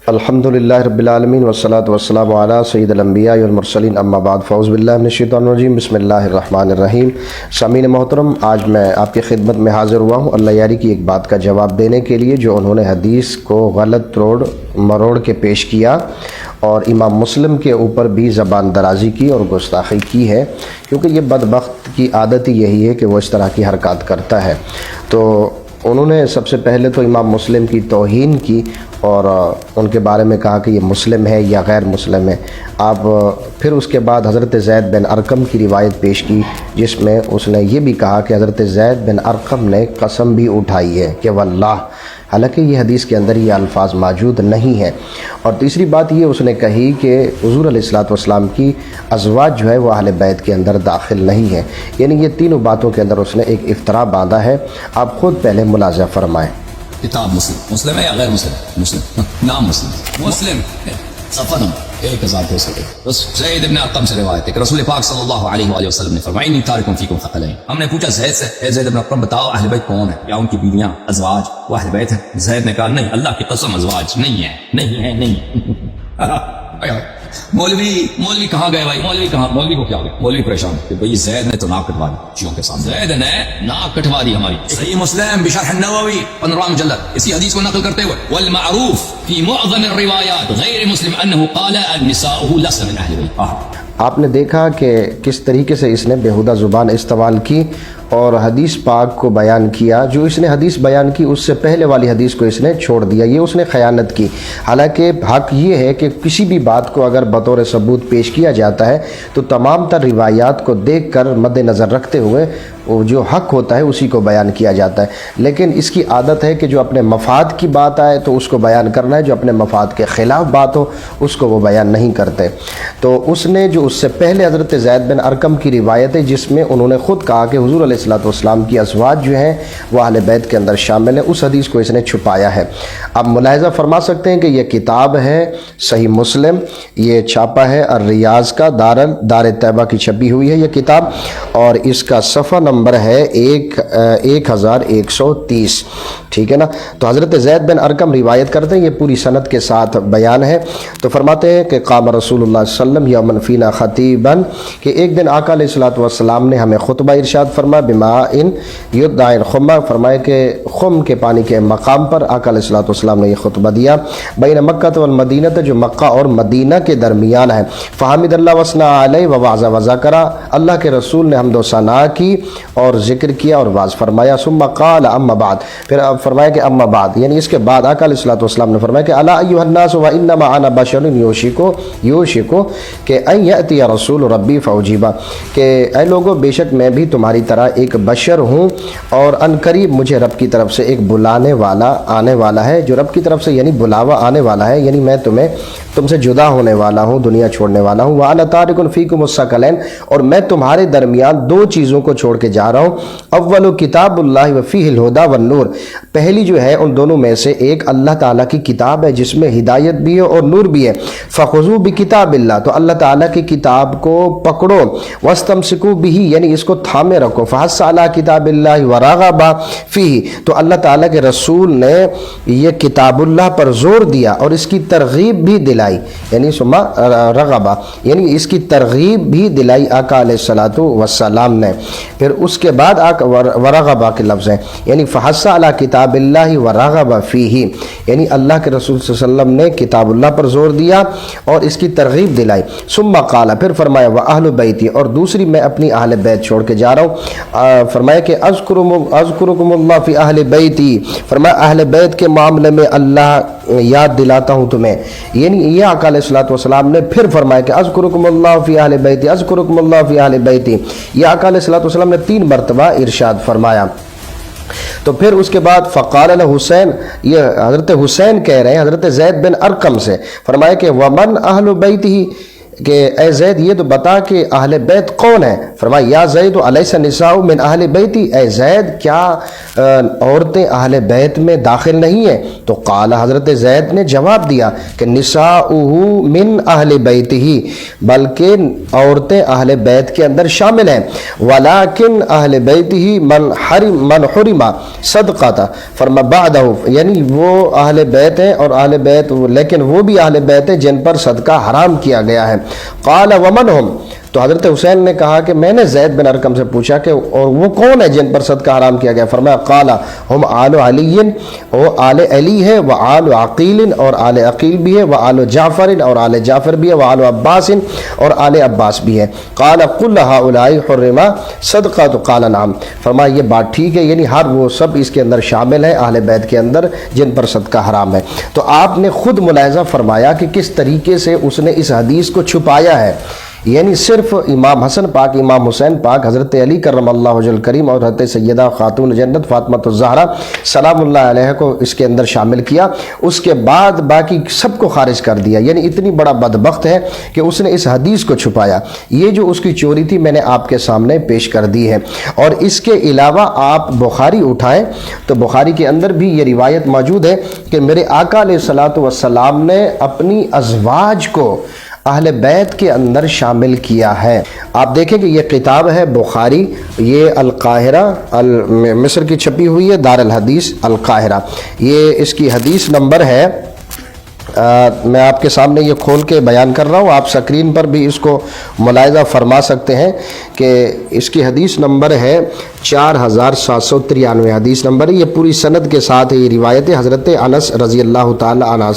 الحمدللہ رب العالمین والصلاة والسلام علی سید الانبیاء والمرسلین اما بعد فاعوذ باللہ من الشیطان الرجیم بسم اللہ الرحمن الرحیم۔ سامعین محترم، آج میں آپ کی خدمت میں حاضر ہوا ہوں اللہ یاری کی ایک بات کا جواب دینے کے لیے جو انہوں نے حدیث کو غلط مروڑ کے پیش کیا اور امام مسلم کے اوپر بھی زبان درازی کی اور گستاخی کی ہے، کیونکہ یہ بدبخت کی عادت ہی یہی ہے کہ وہ اس طرح کی حرکات کرتا ہے۔ تو انہوں نے سب سے پہلے تو امام مسلم کی توہین کی اور ان کے بارے میں کہا کہ یہ مسلم ہے یا غیر مسلم ہے۔ آپ پھر اس کے بعد حضرت زید بن ارقم کی روایت پیش کی جس میں اس نے یہ بھی کہا کہ حضرت زید بن ارقم نے قسم بھی اٹھائی ہے کہ واللہ، حالانکہ یہ حدیث کے اندر یہ الفاظ موجود نہیں ہیں۔ اور تیسری بات یہ اس نے کہی کہ حضور علیہ الصلوۃ والسلام کی ازواج جو ہے وہ اہل بیت کے اندر داخل نہیں ہے، یعنی یہ تینوں باتوں کے اندر اس نے ایک افترا باندھا ہے۔ آپ خود پہلے ملاحظہ فرمائیں۔ کتاب مسلم ہے یا غیر مسلم؟ نام مسلم صفحہ نمبر 1201۔ زید بن ارقم سے روایت ہے کہ رسول پاک صلی اللہ علیہ وآلہ وسلم نے فرمایا انی تارکم فیکم ثقلین۔ ہم نے پوچھا زید سے، اے زید بن ارقم بتاؤ اہل بیت کون ہے، یا ان کی بیویاں ازواج وہ اہل بیت ہیں؟ زید نے کہا نہیں، اللہ کی قسم ازواج نہیں ہے، نہیں ہے، نہیں۔ مولوی کہاں گئے بھائی؟ مولوی کہاں؟ مولوی کو کیا ہو گیا؟ مولوی پریشان کہ بھئی زید نے تو ناک کٹوا دی شیعوں کے سامنے، زید نے ناک کٹوا دی ہماری۔ صحیح مسلم بشرح النووی 15 مجلد اسی حدیث کو نقل کرتے ہوئے والمعروف فی معظم الروایات غیر مسلم انه قال النساء لسن من اہل بیت۔ آپ نے دیکھا کہ کس طریقے سے اس نے بیہودہ زبان استعمال کی اور حدیث پاک کو بیان کیا۔ جو اس نے حدیث بیان کی اس سے پہلے والی حدیث کو اس نے چھوڑ دیا، یہ اس نے خیانت کی۔ حالانکہ حق یہ ہے کہ کسی بھی بات کو اگر بطور ثبوت پیش کیا جاتا ہے تو تمام تر روایات کو دیکھ کر مد نظر رکھتے ہوئے وہ جو حق ہوتا ہے اسی کو بیان کیا جاتا ہے، لیکن اس کی عادت ہے کہ جو اپنے مفاد کی بات آئے تو اس کو بیان کرنا ہے، جو اپنے مفاد کے خلاف بات ہو اس کو وہ بیان نہیں کرتے۔ تو اس نے جو اس سے پہلے حضرت زید بن ارقم کی روایت ہے جس میں انہوں نے خود کہا کہ حضور علیہ الصلوۃ والسلام کی ازواج جو ہیں وہ اہل بیت کے اندر شامل ہیں، اس حدیث کو اس نے چھپایا ہے۔ اب ملاحظہ فرما سکتے ہیں کہ یہ کتاب ہے صحیح مسلم، یہ چھاپا ہے الریاض کا، دار طیبہ کی چھپی ہوئی ہے یہ کتاب، اور اس کا صفحہ نمبر ہے 1130، ٹھیک ہے نا۔ تو حضرت زید بن ارقم روایت کرتے ہیں، یہ پوری سند کے ساتھ بیان ہے۔ تو فرماتے ہیں کہ قام رسول اللہ صلی اللہ علیہ وسلم یوما فینا خطیبا، کہ ایک دن آقا علیہ الصلوۃ والسلام نے ہمیں خطبہ ارشاد فرمایا بماء یدعى الخم، فرمایا کہ خم کے پانی کے مقام پر آقا علیہ الصلوۃ والسلام نے یہ خطبہ دیا، بین مکہ والمدینہ، جو مکہ اور مدینہ کے درمیان ہے۔ فحمد اللہ وثنى علیہ ووعظ وذکر، اللہ کے رسول نے حمد و ثنا کی اور ذکر کیا اور واعظ فرمایا۔ ثم قال اما بعد، پھر اب فرمایا کہ اما بعد، یعنی اس کے بعد آقا علیہ الصلوۃ والسلام نے فرمایا کہ الا ایھا الناس وانما انا بشر یوشک کہ ان یاتی رسول ربی فاجیبا، کہ اے لوگو بے شک میں بھی تمہاری طرح ایک بشر ہوں اور ان قریب مجھے رب کی طرف سے ایک بلانے والا آنے والا ہے، جو رب کی طرف سے یعنی بلاوا آنے والا ہے، یعنی میں تم سے جدا ہونے والا ہوں، دنیا چھوڑنے والا ہوں۔ وانا تارک فیکم الثقلین، اور میں تمہارے درمیان دو چیزوں کو چھوڑ کے جا رہا ہوں، اول کتاب اللہ وفیہ الہدی والنور، پہلی جو ہے ان دونوں میں سے ایک اللہ تعالیٰ کی کتاب ہے جس میں ہدایت بھی ہے اور نور بھی ہے، فخذوا بکتاب اللہ، تو اللہ تعالیٰ کی کتاب کو پکڑو، واستمسکوا بہ، یعنی اس کو تھامے رکھو، فحث علی کتاب اللہ ورغب فیہ، تو اللہ تعالیٰ کے رسول نے یہ کتاب اللہ پر زور دیا اور اس کی ترغیب بھی دلائی، یعنی ثم رغبہ، یعنی اس کی ترغیب بھی دلائی آقا علیہ الصلوۃ والسلام نے۔ پھر اس کے بعد ورغبہ کے لفظ ہیں، یعنی فحث علی کتاب اللہ ورغب فیہ، یعنی اللہ کے رسول صلی اللہ علیہ وسلم نے کتاب اللہ پر زور دیا اور اس کی ترغیب دلائی۔ ثم قال، پھر فرمایا واہل بیتی، اور دوسری میں اپنی اہل بیت چھوڑ کے جا رہا ہوں، فرمایا کہ اذکرکم اللہ فی اہل بیتی، فرمایا اہل بیت کے معاملے میں اللہ یاد دلاتا ہوں تمہیں، یعنی یہ آقا علیہ الصلوۃ والسلام نے پھر فرمایا کہ اذکرکم اللہ فی اہل بیتی، اذکرکم اللہ فی اہل بیتی، یہ آقا علیہ الصلوۃ والسلام نے 3 مرتبہ ارشاد فرمایا۔ تو پھر اس کے بعد فقال حسین، یہ حضرت حسین کہہ رہے ہیں حضرت زید بن ارقم سے، فرمایا کہ ومن اہل بیتہ، کہ اے زید یہ تو بتا کہ اہل بیت کون ہے؟ فرمایا یا زید الیس النساء من اہل بیتی، اے زید کیا عورتیں اہل بیت میں داخل نہیں ہیں؟ تو قال، حضرت زید نے جواب دیا کہ نساؤہ من اہل بیتہ، بلکہ عورتیں اہل بیت کے اندر شامل ہیں، ولیکن اہل بیتہ من حرم صدقہ، فرما بعدہ، یعنی وہ اہل بیت ہیں اور اہل بیت، لیکن وہ بھی اہل بیت ہیں جن پر صدقہ حرام کیا گیا ہے۔ قال ومن ہم، تو حضرت حسین نے کہا کہ میں نے زید بن ارقم سے پوچھا کہ اور وہ کون ہے جن پر صدقہ حرام کیا گیا؟ فرمایا قال ہم آل علی، وہ آل علی ہے، وہ آل عقیل اور آل عقیل بھی ہے، وہ آل جعفر اور آل جعفر بھی ہے، وہ آل عباس اور آل عباس بھی ہے۔ قال قل هؤلاء حرم صدقہ، تو قال نعم، فرمایا یہ بات ٹھیک ہے، یعنی ہر وہ سب اس کے اندر شامل ہیں اہل بیت کے اندر جن پر صدقہ حرام ہے۔ تو آپ نے خود ملاحظہ فرمایا کہ کس طریقے سے اس نے اس حدیث کو چھپایا ہے، یعنی صرف امام حسن پاک، امام حسین پاک، حضرت علی کرم اللہ وجہ الکریم اور حضرت سیدہ خاتون جنت فاطمہ الزہرا سلام اللہ علیہ کو اس کے اندر شامل کیا، اس کے بعد باقی سب کو خارج کر دیا۔ یعنی اتنی بڑا بدبخت ہے کہ اس نے اس حدیث کو چھپایا۔ یہ جو اس کی چوری تھی میں نے آپ کے سامنے پیش کر دی ہے۔ اور اس کے علاوہ آپ بخاری اٹھائیں تو بخاری کے اندر بھی یہ روایت موجود ہے کہ میرے آقا علیہ الصلوۃ والسلام نے اپنی ازواج کو اہل بیت کے اندر شامل کیا ہے۔ آپ دیکھیں کہ یہ کتاب ہے بخاری، یہ القاہرہ مصر کی چھپی ہوئی ہے، دار الحدیث القاہرہ، یہ اس کی حدیث نمبر ہے، میں آپ کے سامنے یہ کھول کے بیان کر رہا ہوں، آپ سکرین پر بھی اس کو ملاحظہ فرما سکتے ہیں کہ اس کی حدیث نمبر ہے 4793 حدیث نمبر ہے۔ یہ پوری سند کے ساتھ یہ روایت ہے حضرت انس رضی اللہ تعالی عنہ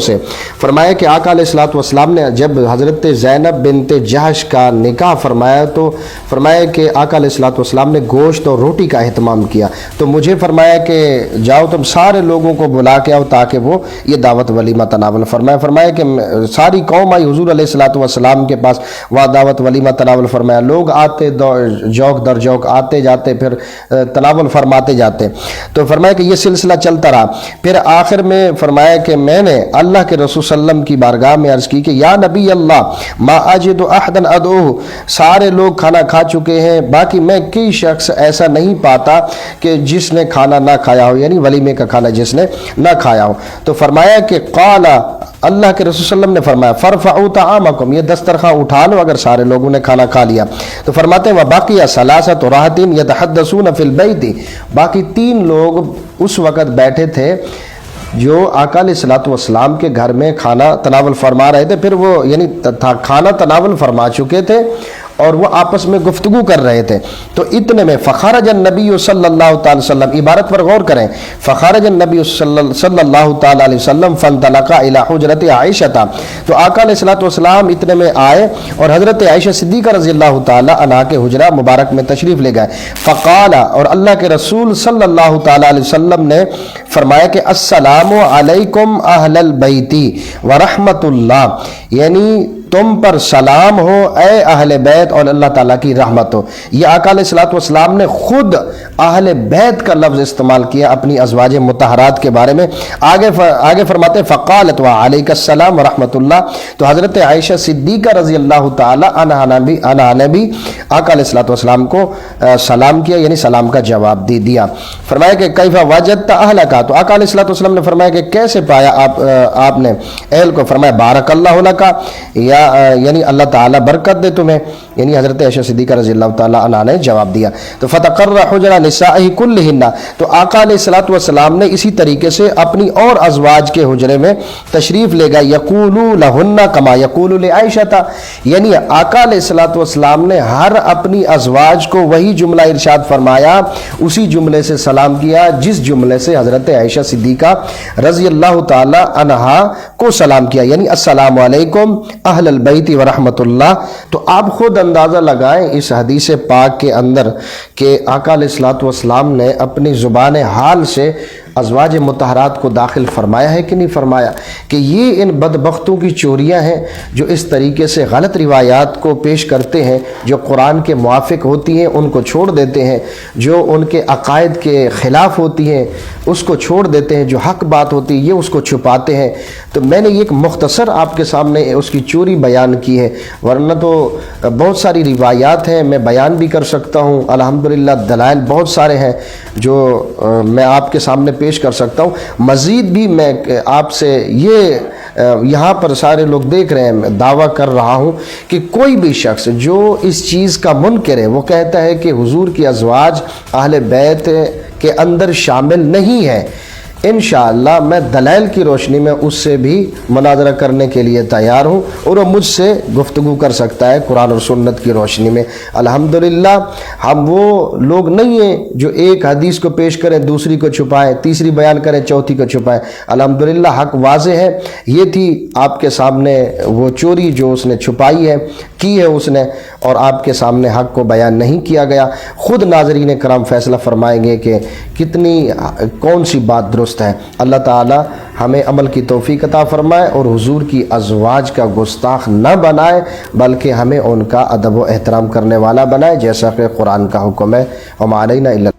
سے۔ فرمایا کہ آقا علیہ الصلوۃ والسلام نے جب حضرت زینب بنت جحش کا نکاح فرمایا تو فرمایا کہ آقا علیہ الصلوۃ والسلام نے گوشت اور روٹی کا اہتمام کیا، تو مجھے فرمایا کہ جاؤ تم سارے لوگوں کو بلا کے آؤ تاکہ وہ یہ دعوت ولیمہ تناول فرمایا کہ ساری قوم آئی حضور علیہ الصلوۃ والسلام کے پاس، وہاں دعوت ولیمہ تناول فرمایا، لوگ آتے جوک در جوک آتے جاتے پھر تناول فرماتے جاتے، تو فرمایا کہ یہ سلسلہ چلتا رہا۔ پھر آخر میں فرمایا کہ میں نے اللہ کے رسول صلی اللہ علیہ وسلم کی بارگاہ میں عرض کی کہ یا نبی اللہ ما اجد احدا ادعوہ، سارے لوگ کھانا کھا چکے ہیں، باقی میں کوئی شخص ایسا نہیں پاتا کہ جس نے کھانا نہ کھایا ہو، یعنی ولیمے کا کھانا جس نے نہ کھایا ہو۔ تو فرمایا کہ قال، اللہ کے رسول صلی اللہ علیہ وسلم نے فرمایا فرفعوا طعامکم، یہ دسترخوان اٹھا لو اگر سارے لوگوں نے کھانا کھا لیا۔ تو فرماتے ہیں وبقی ثلاثۃ راحت یتحدثون فی البیت، باقی 3 لوگ اس وقت بیٹھے تھے جو آقا علیہ الصلوۃ والسلام کے گھر میں کھانا تناول فرما رہے تھے، پھر وہ یعنی کھانا تناول فرما چکے تھے اور وہ آپس میں گفتگو کر رہے تھے۔ تو اتنے میں فخرج النبی صلی اللہ تعالی وسلم، عبارت پر غور کریں، فخرج النبی صلی اللہ تعالی علیہ وسلم فانطلق الی حجرۃ عائشہ، تو آقا علیہ الصلوۃ والسلام اتنے میں آئے اور حضرت عائشہ صدیقہ رضی اللہ تعالی عنہا کے حجرہ مبارک میں تشریف لے گئے۔ فقال، اور اللہ کے رسول صلی اللہ تعالی علیہ وسلم نے فرمایا کہ السلام علیکم اہل البیت ورحمۃ اللہ، یعنی تم پر سلام ہو اے اہل بیت اور اللہ تعالیٰ کی رحمت ہو۔ یہ آقا علیہ الصلوۃ والسلام نے خود اہل بیت کا لفظ استعمال کیا اپنی ازواج مطہرات کے بارے میں۔ آگے فرماتے فقالت وعلیک السلام ورحمۃ اللہ، تو حضرت عائشہ صدیقہ رضی اللہ تعالی عنہا نے بھی آقا علیہ الصلوۃ والسلام کو سلام کیا، یعنی سلام کا جواب دیا۔ فرمایا کہ کیف وجدت اہلک، تو آقا علیہ الصلوۃ والسلام نے فرمایا کہ کیسے پایا آپ نے اہل کو؟ فرمایا بارک اللہ لک، یعنی اللہ تعالیٰ برکت دے تمہیں، یعنی حضرت عائشہ صدیقہ رضی اللہ تعالیٰ عنہ نے جواب دیا۔ تو فتقر حجر نسائہ کلہن، تو آقا علیہ الصلوۃ والسلام نے اسی طریقے سے اپنی اور ازواج کے حجرے میں تشریف لے گئے، یقول لہن کما یقول لعائشہ، یعنی آقا علیہ الصلوۃ والسلام نے ہر اپنی ازواج کو وہی جملہ ارشاد فرمایا، اسی جملے سے سلام کیا جس جملے سے حضرت عائشہ صدیقہ رضی اللہ تعالی عنہا کو سلام کیا، یعنی السلام علیکم اہل البیت ورحمۃ اللہ۔ تو آپ خود اندازہ لگائیں اس حدیث پاک کے اندر کہ آقا علیہ الصلوۃ والسلام نے اپنی زبان حال سے ازواج مطہرات کو داخل فرمایا ہے کہ نہیں فرمایا؟ کہ یہ ان بدبختوں کی چوریاں ہیں جو اس طریقے سے غلط روایات کو پیش کرتے ہیں، جو قرآن کے موافق ہوتی ہیں ان کو چھوڑ دیتے ہیں، جو ان کے عقائد کے خلاف ہوتی ہیں اس کو چھوڑ دیتے ہیں، جو حق بات ہوتی ہے یہ اس کو چھپاتے ہیں۔ تو میں نے ایک مختصر آپ کے سامنے اس کی چوری بیان کی ہے، ورنہ تو بہت ساری روایات ہیں، میں بیان بھی کر سکتا ہوں، الحمدللہ دلائل بہت سارے ہیں جو میں آپ کے سامنے پیش کر سکتا ہوں۔ مزید بھی میں آپ سے یہ یہاں پر سارے لوگ دیکھ رہے ہیں، دعویٰ کر رہا ہوں کہ کوئی بھی شخص جو اس چیز کا منکر ہے، وہ کہتا ہے کہ حضور کی ازواج اہل بیت کے اندر شامل نہیں ہے، انشاءاللہ میں دلائل کی روشنی میں اس سے بھی مناظرہ کرنے کے لیے تیار ہوں، اور وہ مجھ سے گفتگو کر سکتا ہے قرآن اور سنت کی روشنی میں۔ الحمدللہ ہم وہ لوگ نہیں ہیں جو ایک حدیث کو پیش کریں دوسری کو چھپائیں، تیسری بیان کریں چوتھی کو چھپائیں۔ الحمدللہ حق واضح ہے۔ یہ تھی آپ کے سامنے وہ چوری جو اس نے چھپائی ہے، کی ہے اس نے، اور آپ کے سامنے حق کو بیان نہیں کیا گیا۔ خود ناظرین کرام فیصلہ فرمائیں گے کہ کتنی کون سی بات درست ہے۔ اللہ تعالی ہمیں عمل کی توفیق عطا فرمائے اور حضور کی ازواج کا گستاخ نہ بنائے، بلکہ ہمیں ان کا ادب و احترام کرنے والا بنائے، جیسا کہ قرآن کا حکم ہے۔ وما علینا الا